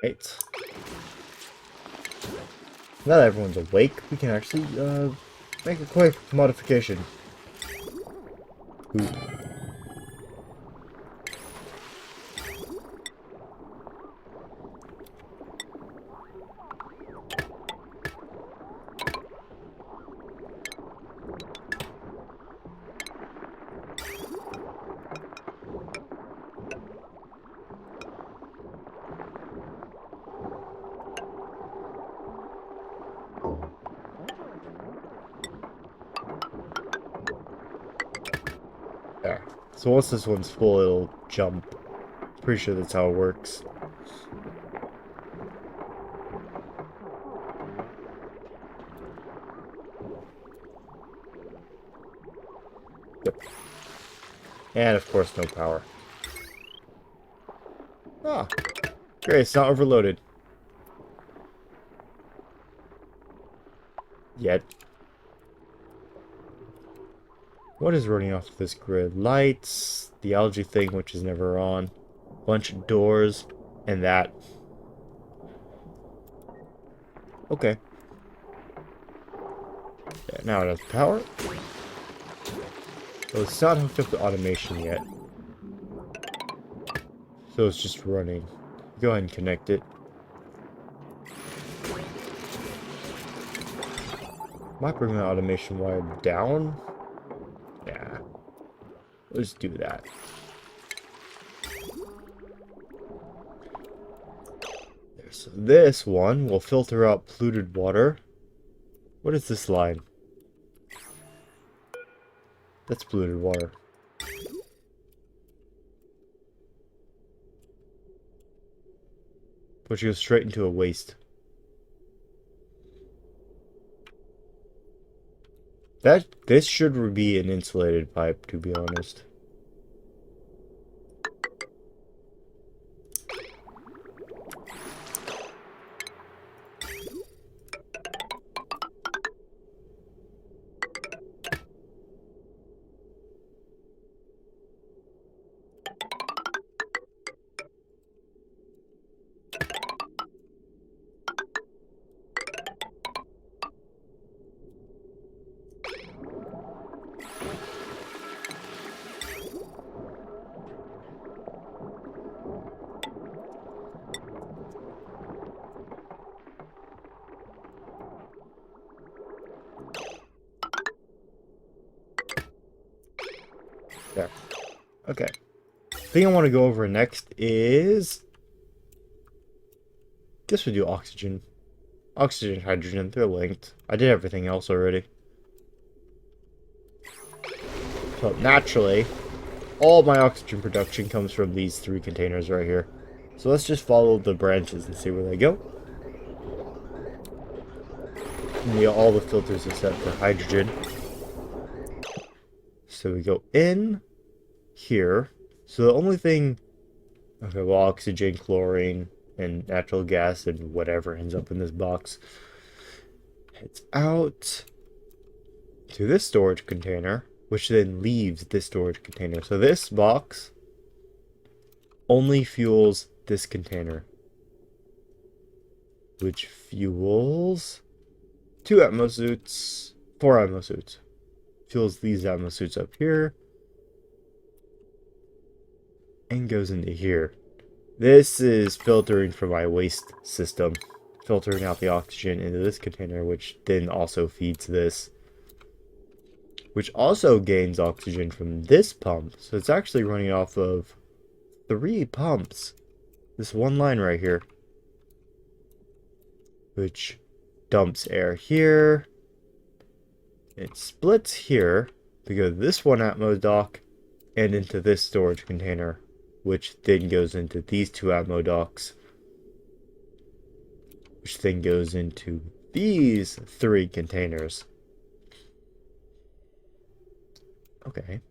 Right. Now that everyone's awake, we can actually make a quick modification. Ooh. There. So once this one's full, it'll jump. Pretty sure that's how it works. Yep. And of course, no power. Ah, great, it's not overloaded. Yet. What is running off of this grid? Lights, the algae thing, which is never on, bunch of doors, and that. Okay. Yeah, now it has power. So it's not hooked up to automation yet. So it's just running. Go ahead and connect it. Might bring the automation wire down. Yeah. Let's do that. There, so this one will filter out polluted water. What is this line? That's polluted water. Which goes straight into a waste. This should be an insulated pipe, to be honest. There. Okay. The thing I want to go over next is... Guess we do oxygen. Oxygen, hydrogen, they're linked. I did everything else already. So naturally, all my oxygen production comes from these three containers right here. So let's just follow the branches and see where they go. And all the filters are set for hydrogen. So we go in here. So the only thing... Okay, well, oxygen, chlorine, and natural gas, and whatever ends up in this box. Heads out to this storage container, which then leaves this storage container. So this box only fuels this container, which fuels 2 atmosuits, 4 atmosuits. Fuels these atmosuits up here, and goes into here. This is filtering from my waste system, filtering out the oxygen into this container, which then also feeds this, which also gains oxygen from this pump. So it's actually running off of 3 pumps. This one line right here, which dumps air here. It splits here to go to this one Atmo dock and into this storage container, which then goes into these 2 Atmo docks, which then goes into these 3 containers. Okay.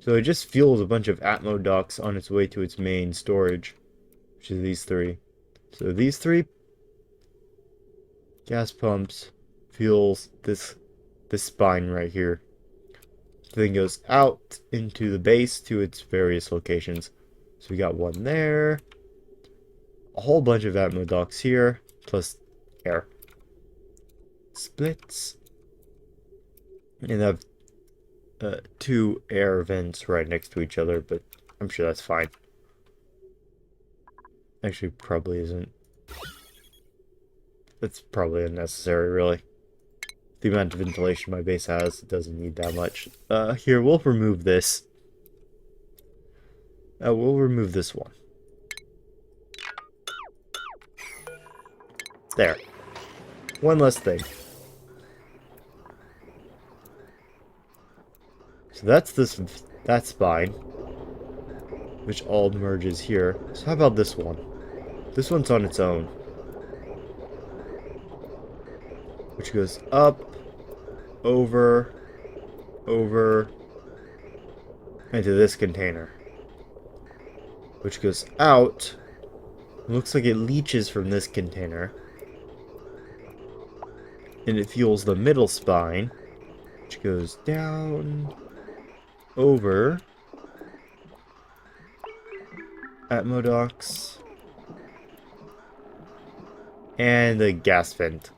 So it just fuels a bunch of Atmo docks on its way to its main storage, which is these 3. So these 3 gas pumps fuels this spine right here. Then goes out into the base to its various locations. So we got one there, a whole bunch of Atmo ducts here, plus air. Splits. And I have two air vents right next to each other, but I'm sure that's fine. Actually, probably isn't. It's probably unnecessary, really. The amount of ventilation my base has, it doesn't need that much. Here, we'll remove this. We'll remove this one. There. One less thing. So that's fine. Which all merges here. So how about this one? This one's on its own. Which goes up, over, into this container. Which goes out. It looks like it leaches from this container. And it fuels the middle spine. Which goes down, over, Atmodox, and the gas vent.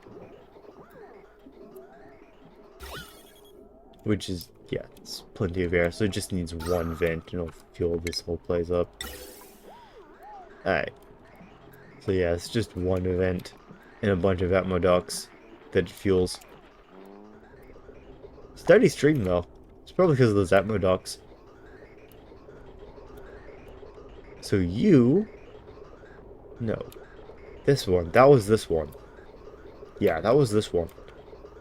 Which is, yeah, it's plenty of air, so it just needs one vent and it'll fuel this whole place up. Alright. So yeah, it's just one vent and a bunch of Atmodox that fuels. Steady stream though. It's probably because of those Atmodox. So you... No. This one. That was this one. Yeah, that was this one.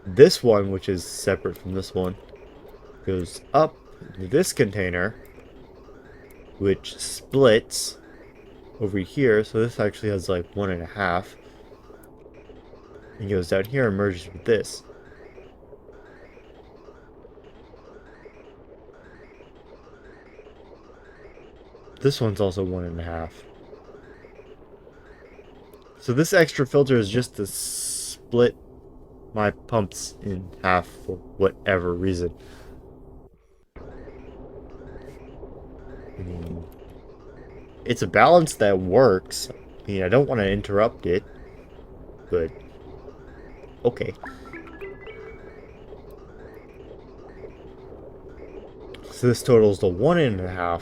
This one, which is separate from this one, goes up to this container, which splits over here. So this actually has like 1.5. And goes down here and merges with this. This one's also 1.5. So this extra filter is just to split my pumps in half for whatever reason. I mean, it's a balance that works. I mean, I don't want to interrupt it, but okay. So this totals to 1.5.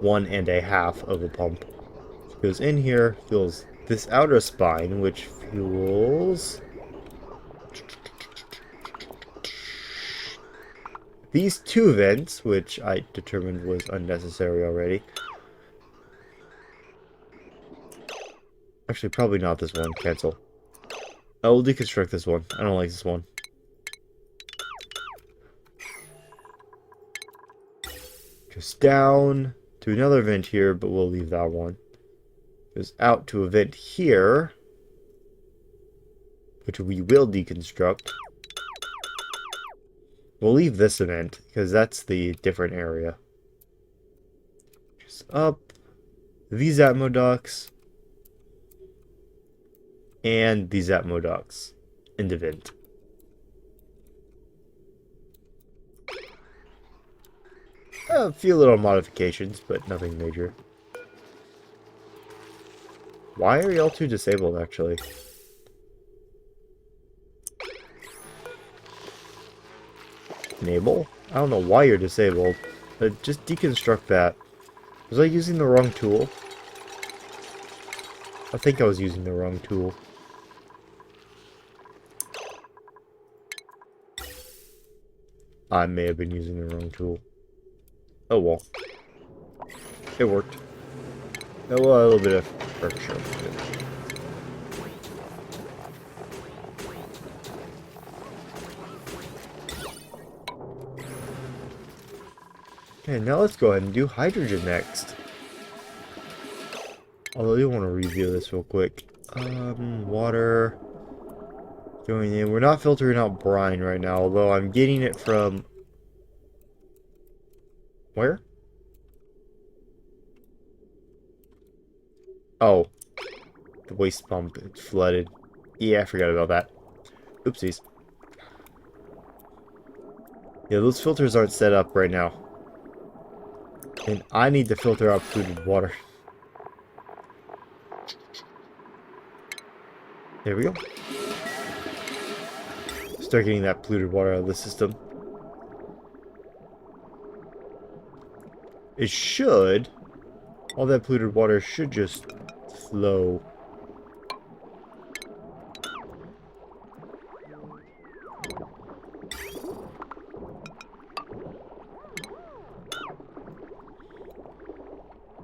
1.5 of a pump. It goes in here, fuels this outer spine, which fuels these two vents, which I determined was unnecessary already. Actually, probably not this one. Cancel. I will deconstruct this one. I don't like this one. Goes down to another vent here, but we'll leave that one. Goes out to a vent here, which we will deconstruct. We'll leave this vent, because that's the different area. Just up. These Atmodox. And these Atmodox. In the vent. A few little modifications, but nothing major. Why are y'all two disabled, actually? Enable? I don't know why you're disabled. But just deconstruct that. Was I using the wrong tool? I think I was using the wrong tool. I may have been using the wrong tool. Oh well. It worked. Oh well, a little bit of friction. Okay, now let's go ahead and do hydrogen next. Although I do want to review this real quick. Water going in. We're not filtering out brine right now, although I'm getting it from... Where? Oh. The waste pump. It's flooded. Yeah, I forgot about that. Oopsies. Yeah, those filters aren't set up right now. And I need to filter out polluted water. There we go. Start getting that polluted water out of the system. It should. All that polluted water should just flow.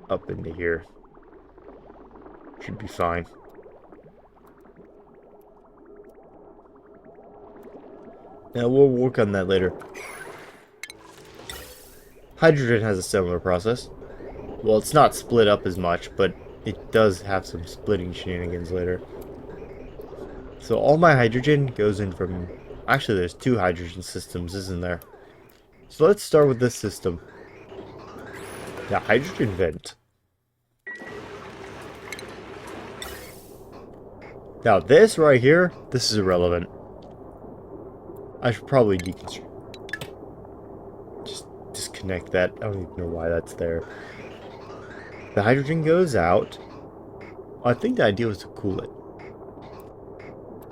Up into here. Should be fine. Now we'll work on that later. Hydrogen has a similar process. Well, it's not split up as much, but it does have some splitting shenanigans later. So all my hydrogen goes in from... Actually, there's 2 hydrogen systems, isn't there? So let's start with this system. The hydrogen vent. Now this right here, this is irrelevant. I should probably deconstruct. Just disconnect that. I don't even know why that's there. The hydrogen goes out. I think the idea was to cool it.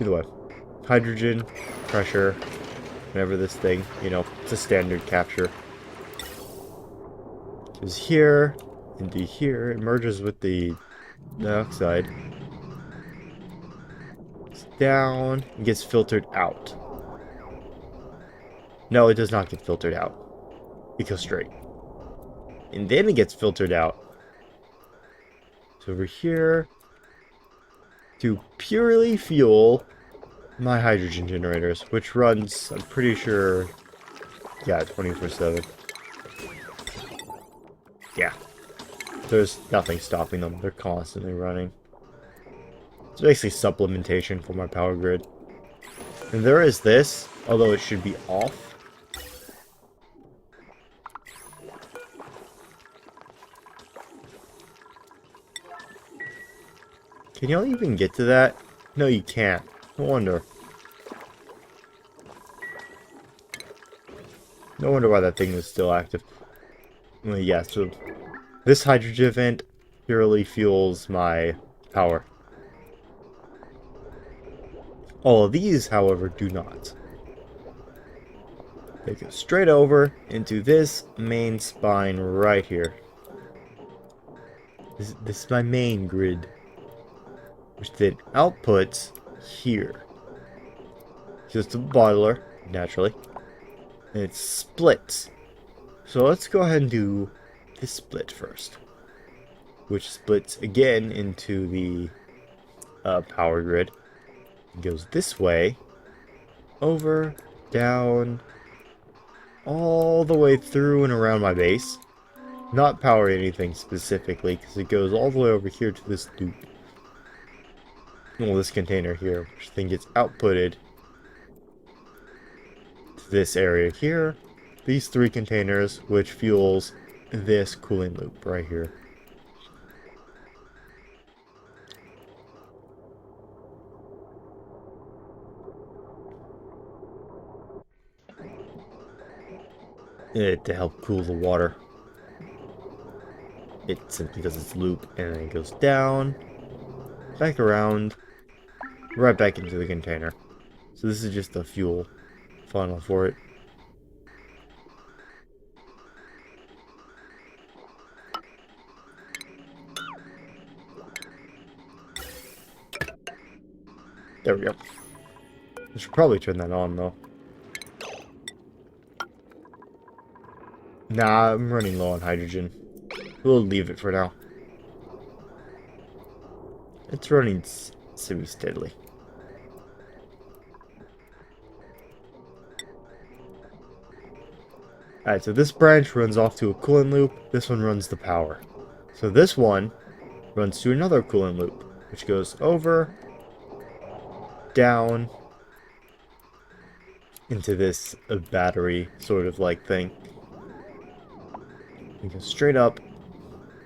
Either way. Hydrogen, pressure, whatever this thing, you know, it's a standard capture. Is here, into here, it merges with the dioxide. It's down, and gets filtered out. No, it does not get filtered out. It goes straight. And then it gets filtered out. So over here, to purely fuel my hydrogen generators, which runs, I'm pretty sure, yeah, 24/7. Yeah. There's nothing stopping them. They're constantly running. It's basically supplementation for my power grid. And there is this, although it should be off. Can y'all even get to that? No, you can't. No wonder. No wonder why that thing is still active. Well, yeah, so this hydrogen vent purely fuels my power. All of these, however, do not. They go straight over into this main spine right here. This is my main grid, which then outputs here. Just a bottler, naturally. And it splits. So let's go ahead and do this split first. Which splits again into the power grid. It goes this way. Over, down, all the way through and around my base. Not powering anything specifically, because it goes all the way over here to this loop. Well, this container here, which then gets outputted to this area here. These 3 containers, which fuels this cooling loop right here. To help cool the water. It simply does its loop, and then it goes down, back around, right back into the container. So this is just the fuel funnel for it. There we go. I should probably turn that on, though. Nah, I'm running low on hydrogen. We'll leave it for now. It's running semi-steadily. Alright, so this branch runs off to a coolant loop. This one runs the power. So this one runs to another coolant loop, which goes over, down, into this battery sort of like thing. We go straight up.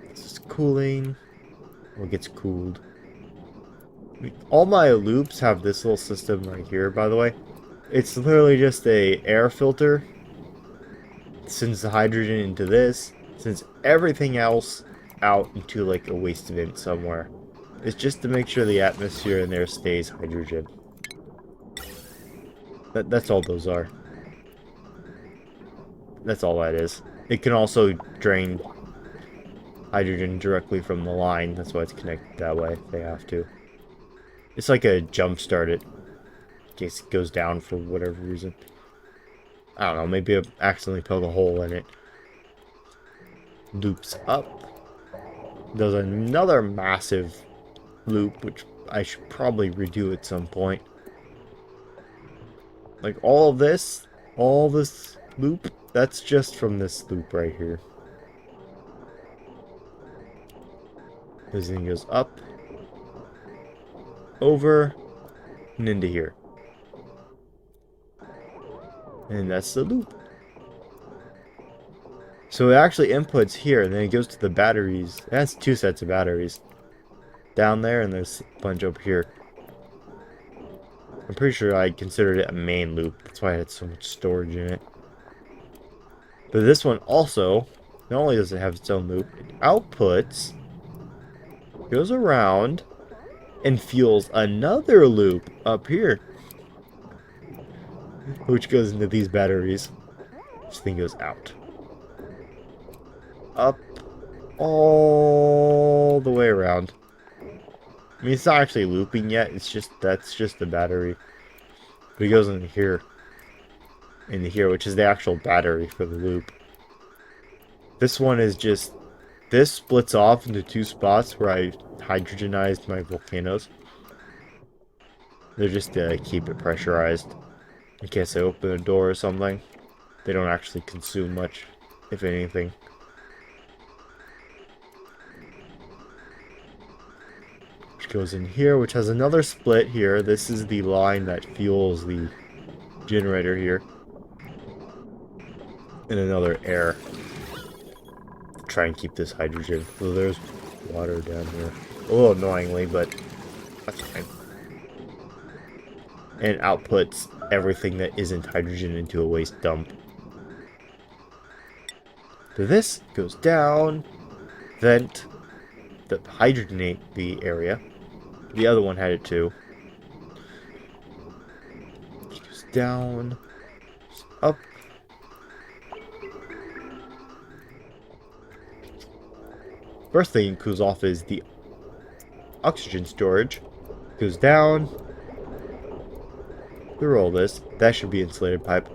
This is cooling, or gets cooled. All my loops have this little system right here, by the way. It's literally just a air filter. It sends the hydrogen into this, sends everything else out into like a waste vent somewhere. It's just to make sure the atmosphere in there stays hydrogen. That's all those are. That's all that is. It can also drain hydrogen directly from the line. That's why it's connected that way. They have to. It's like a jump start it in case it goes down for whatever reason. I don't know. Maybe I accidentally poked a hole in it. Loops up. Does another massive loop, which I should probably redo at some point. Like all this loop, that's just from this loop right here. This thing goes up, over, and into here. And that's the loop. So it actually inputs here, and then it goes to the batteries. It has 2 sets of batteries. Down there, and there's a bunch up here. I'm pretty sure I considered it a main loop. That's why I had so much storage in it. But this one also, not only does it have its own loop, it outputs, goes around, and fuels another loop up here. Which goes into these batteries. This thing goes out. Up all the way around. I mean, it's not actually looping yet. It's just, that's just the battery. But it goes into here, which is the actual battery for the loop. This one is just, this splits off into 2 spots where I hydrogenized my volcanoes. They're just to keep it pressurized in case I open a door or something. They don't actually consume much, if anything. Goes in here, which has another split here. This is the line that fuels the generator here. And another air. Try and keep this hydrogen. So there's water down here. A little annoyingly, but that's fine. And outputs everything that isn't hydrogen into a waste dump. So this goes down, vent, to hydrogenate the area. The other one had it too. It goes down, up. First thing it cools off is the oxygen storage. Goes down through all this. That should be insulated pipe.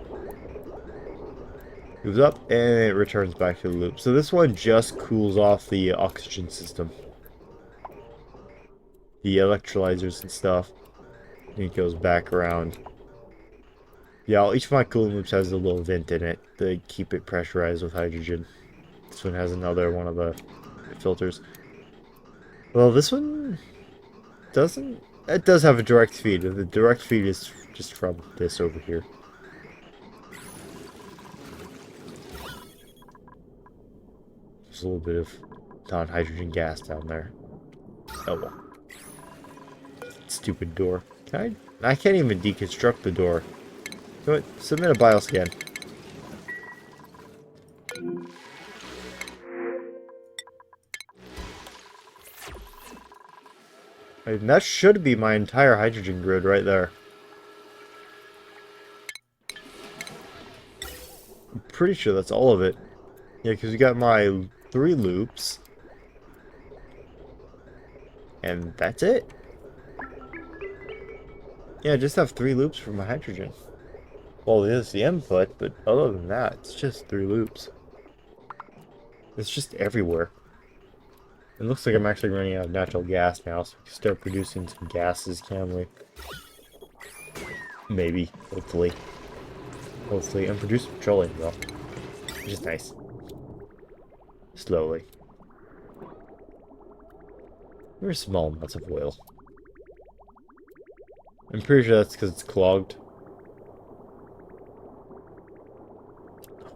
Goes up and it returns back to the loop. So this one just cools off the oxygen system. The electrolyzers and stuff. And it goes back around. Yeah, each of my cooling loops has a little vent in it to keep it pressurized with hydrogen. This one has another one of the filters. Well, this one doesn't. It does have a direct feed. The direct feed is just from this over here. There's a little bit of non-hydrogen gas down there. Oh well. Stupid door. I can't even deconstruct the door. Go ahead, submit a bioscan. And that should be my entire hydrogen grid right there. I'm pretty sure that's all of it. Yeah, because we got my 3 loops. And that's it. Yeah, I just have 3 loops for my hydrogen. Well, it is the input, but other than that, it's just 3 loops. It's just everywhere. It looks like I'm actually running out of natural gas now, so we can start producing some gases, can we? Maybe. Hopefully. Hopefully. And produce petroleum, though. Which is nice. Slowly. Very small amounts of oil. I'm pretty sure that's because it's clogged.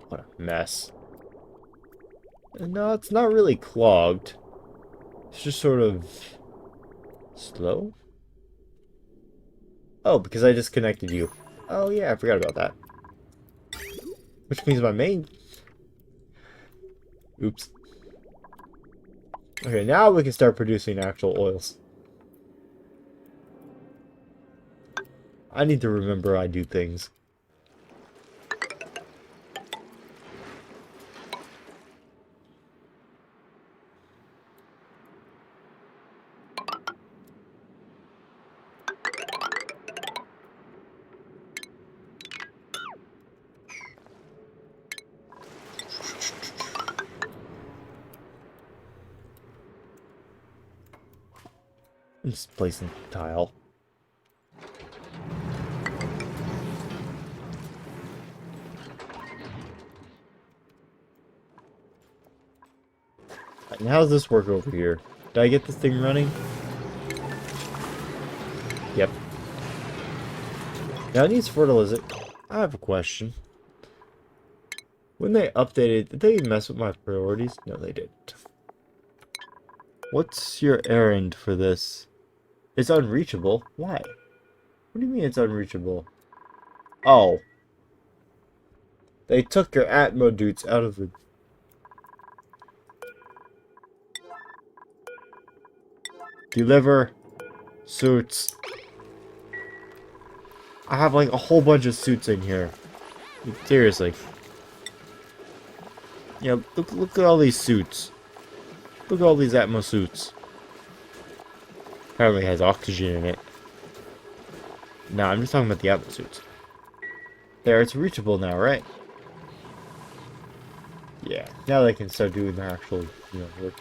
What a mess. No, it's not really clogged. It's just sort of slow. Oh, because I disconnected you. Oh yeah, I forgot about that. Which means my main... Oops. Okay, now we can start producing actual oils. I need to remember I do things. I'm just placing tile. And how does this work over here? Did I get this thing running? Yep. Now it needs fertilizer. I have a question. When they updated, did they mess with my priorities? No, they didn't. What's your errand for this? It's unreachable. Why? What do you mean it's unreachable? Oh. They took your Atmo dudes out of the... Deliver suits. I have like a whole bunch of suits in here. Seriously. Yeah, look at all these suits. Look at all these Atmo suits. Apparently it has oxygen in it. No, I'm just talking about the Atmo suits. There, it's reachable now, right? Yeah, now they can start doing their actual, work.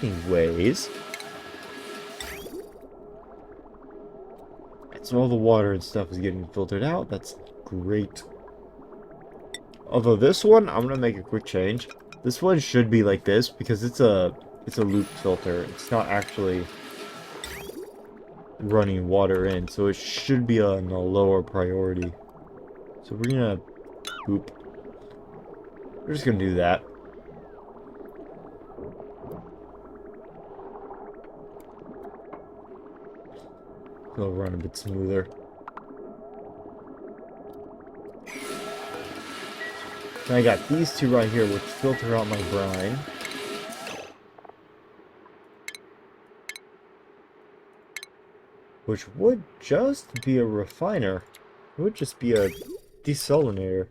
Anyways. So all the water and stuff is getting filtered out. That's great. Although this one, I'm gonna make a quick change. This one should be like this because it's a loop filter. It's not actually running water in, so it should be on a lower priority. So we're gonna boop. We're just gonna do that. It'll run a bit smoother. And I got these two right here, which filter out my brine. Which would just be a refiner. It would just be a desalinator.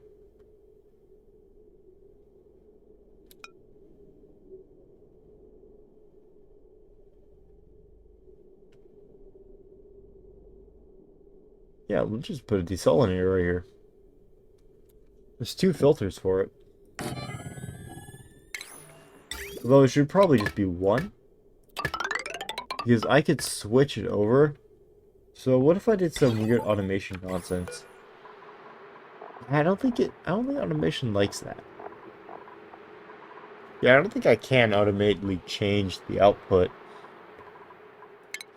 Yeah, we'll just put a desalinator right here. There's two filters for it. Although it should probably just be one. Because I could switch it over. So what if I did some weird automation nonsense? I don't think automation likes that. Yeah, I don't think I can automatically change the output.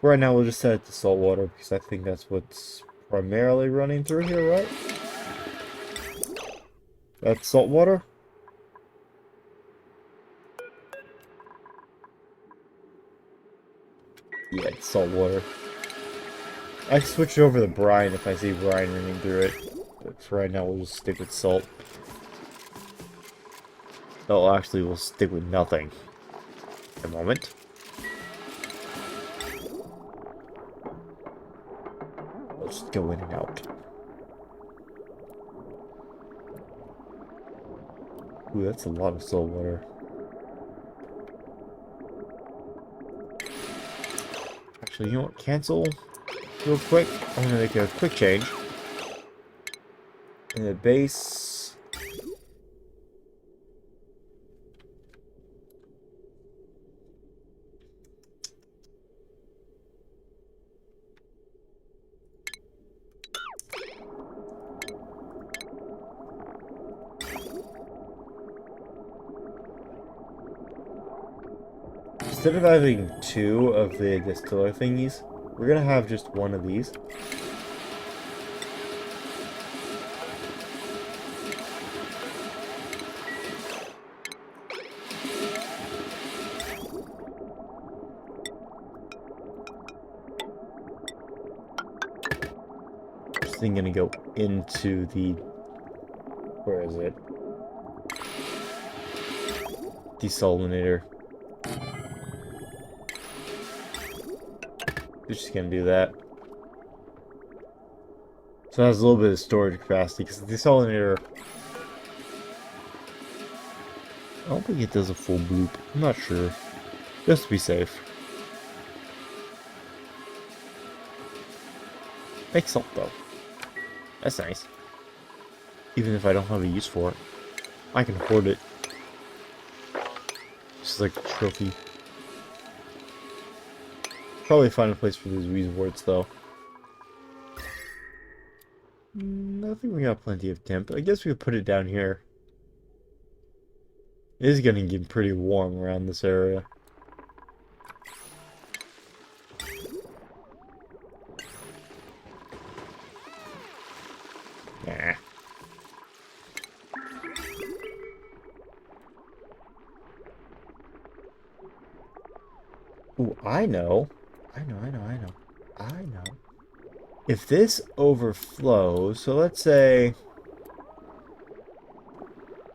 For right now, we'll just set it to salt water because I think that's what's primarily running through here, right? That's salt water? Yeah, it's salt water. I switch over to brine if I see brine running through it. But for right now, we'll just stick with salt. Oh, actually, we'll stick with nothing. A moment. Let's go in and out. Ooh, that's a lot of salt water. Actually, you know what? Cancel real quick. I'm gonna make a quick change. And the base. Instead of having two of the distiller thingies, we're gonna have just one of these. This thing gonna go into the... where is it? Desalinator. We're just gonna do that. So it has a little bit of storage capacity, because the desalinator, I don't think it does a full bloop. I'm not sure. Just to be safe. Makes salt though. That's nice. Even if I don't have a use for it, I can hoard it. Just like a trophy. Probably find a place for these weed warts though. I think we got plenty of temp. I guess we could put it down here. It is gonna get pretty warm around this area. Nah. Ooh, I know. I know. If this overflows, so let's say...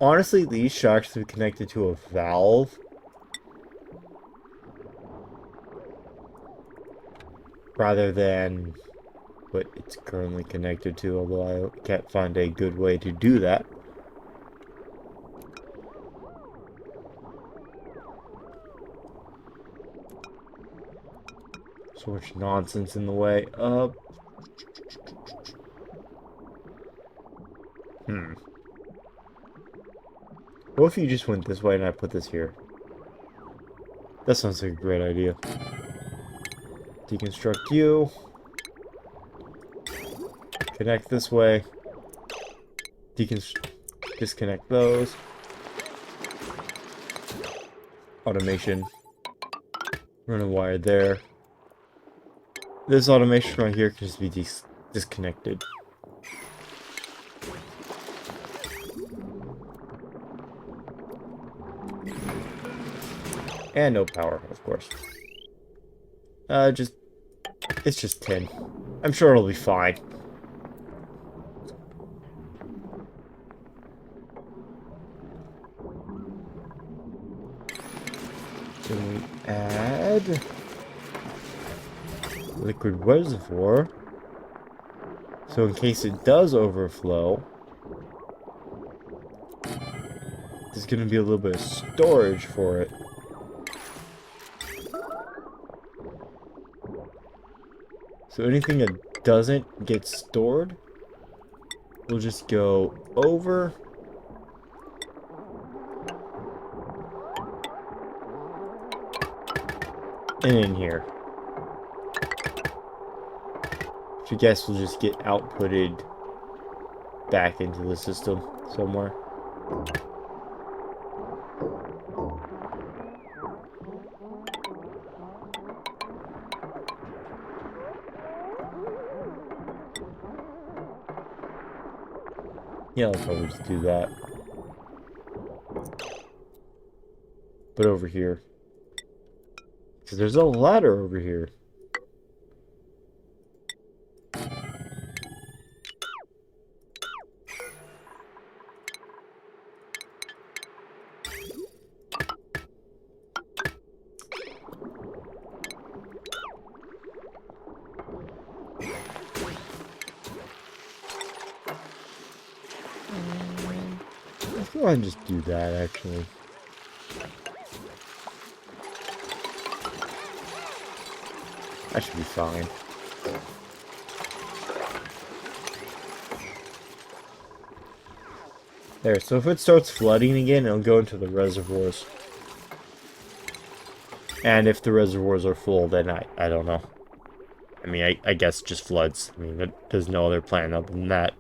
Honestly, these shocks are connected to a valve. Rather than what it's currently connected to, although I can't find a good way to do that. So much nonsense in the way. What if you just went this way and I put this here? That sounds like a great idea. Deconstruct you. Connect this way. Disconnect those. Automation. Run a wire there. This automation right here can just be disconnected. And no power, of course. It's just tin. I'm sure it'll be fine. Then we add liquid reservoir. So in case it does overflow, there's gonna be a little bit of storage for it. So anything that doesn't get stored will just go over and in here. Which I guess will just get outputted back into the system somewhere. Yeah, I'll probably just do that. But over here. Because there's a ladder over here. Let's go ahead and just do that, actually. That should be fine. There, so if it starts flooding again, it'll go into the reservoirs. And if the reservoirs are full, then I don't know. I mean, I guess just floods. I mean, there's no other plan other than that.